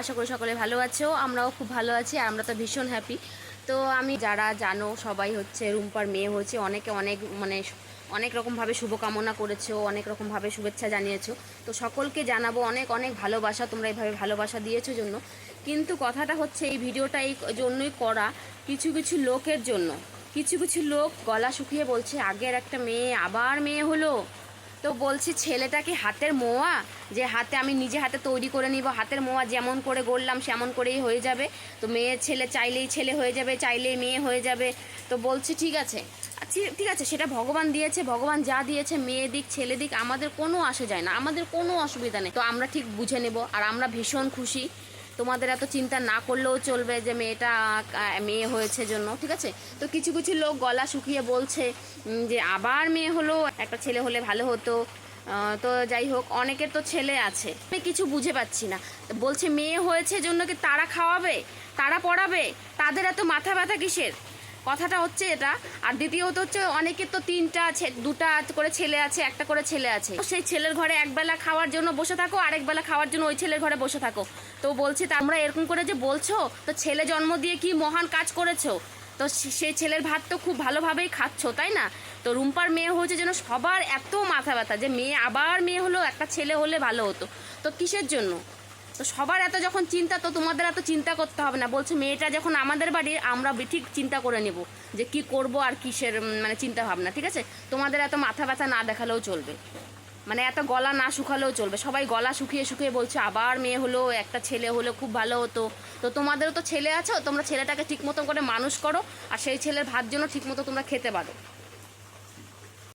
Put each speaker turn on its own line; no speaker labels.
আশা করি সকলে ভালো আছো, আমরাও খুব ভালো আছি। আর আমরা তো ভীষণ হ্যাপি। তো আমি যারা জানো সবাই হচ্ছে রুম্পার মেয়ে হয়েছে, অনেকে অনেক অনেক রকমভাবে শুভকামনা করেছো, অনেক রকমভাবে শুভেচ্ছা জানিয়েছো। তো সকলকে জানাবো অনেক অনেক ভালোবাসা, তোমরা এইভাবে ভালোবাসা দিয়েছো জন্য। কিন্তু কথাটা হচ্ছে এই ভিডিওটা এই জন্যই করা, কিছু কিছু লোকের জন্য। কিছু কিছু লোক গলা শুকিয়ে বলছে আগের একটা মেয়ে আবার মেয়ে হলো। তো বলছি ছেলেটা কি হাতের মোয়া, যে হাতে আমি নিজে হাতে তৈরি করে নিব, হাতের মোয়া যেমন করে গড়লাম সেমন করেই হয়ে যাবে। তো মেয়ের ছেলে চাইলেই ছেলে হয়ে যাবে, চাইলেই মেয়ে হয়ে যাবে। তো বলছি ঠিক আছে, ঠিক আছে, সেটা ভগবান দিয়েছে, ভগবান যা দিয়েছে মেয়ে দিক ছেলে দিক আমাদের কোনো আসে যায় না, আমাদের কোনো অসুবিধা নেই। তো আমরা ঠিক বুঝে নেব। আর আমরা ভীষণ খুশি, তোমাদের এত চিন্তা না করলেও চলবে যে মেয়েটা মেয়ে হয়েছে জন্য, ঠিক আছে। তো কিছু কিছু লোক গলা শুকিয়ে বলছে যে আবার মেয়ে হলো, একটা ছেলে হলে ভালো হতো। তো যাই হোক, অনেকের তো ছেলে আছে, আমি কিছু বুঝে পাচ্ছি না। বলছে মেয়ে হয়েছে জন্য কি তারা খাওয়াবে, তারা পড়াবে, তাদের এত মাথা ব্যথা কিসের? কথাটা হচ্ছে এটা। আর দ্বিতীয়ত হচ্ছে অনেকের তো দুটা করে ছেলে আছে, একটা করে ছেলে আছে। সেই ছেলের ঘরে একবেলা খাওয়ার জন্য বসে থাকো, আরেক বেলা খাওয়ার জন্য ওই ছেলের ঘরে বসে থাকো। তো বলছি তোমরা এরকম করে যে বলছো, তো ছেলে জন্ম দিয়ে কি মহান কাজ করেছো? তো সেই ছেলের ভাত তো খুব ভালোভাবেই খাচ্ছ, তাই না? তো রুম্পার মেয়ে হয়েছে যেন সবার এত মাথা ব্যথা, যে মেয়ে আবার মেয়ে হলো, একটা ছেলে হলে ভালো হতো। তো কিসের জন্য? তো সবার এত যখন চিন্তা, তো তোমাদের এত চিন্তা করতে হবে না। বলছে মেয়েটা যখন আমাদের বাড়ির, আমরা ঠিক চিন্তা করে নেব যে কি করব আর কিসের চিন্তা ভাবনা, ঠিক আছে। তোমাদের এত মাথা ব্যথা না দেখালেও চলবে, এত গলা না শুকালেও চলবে। সবাই গলা শুকিয়ে শুকিয়ে বলছে আবার মেয়ে হলো, একটা ছেলে হলো খুব ভালো হতো। তো তোমাদেরও তো ছেলে আছো, তোমরা ছেলেটাকে ঠিক মতো করে মানুষ করো, আর সেই ছেলের ভাত জন্য ঠিক মতো তোমরা খেতে পারো।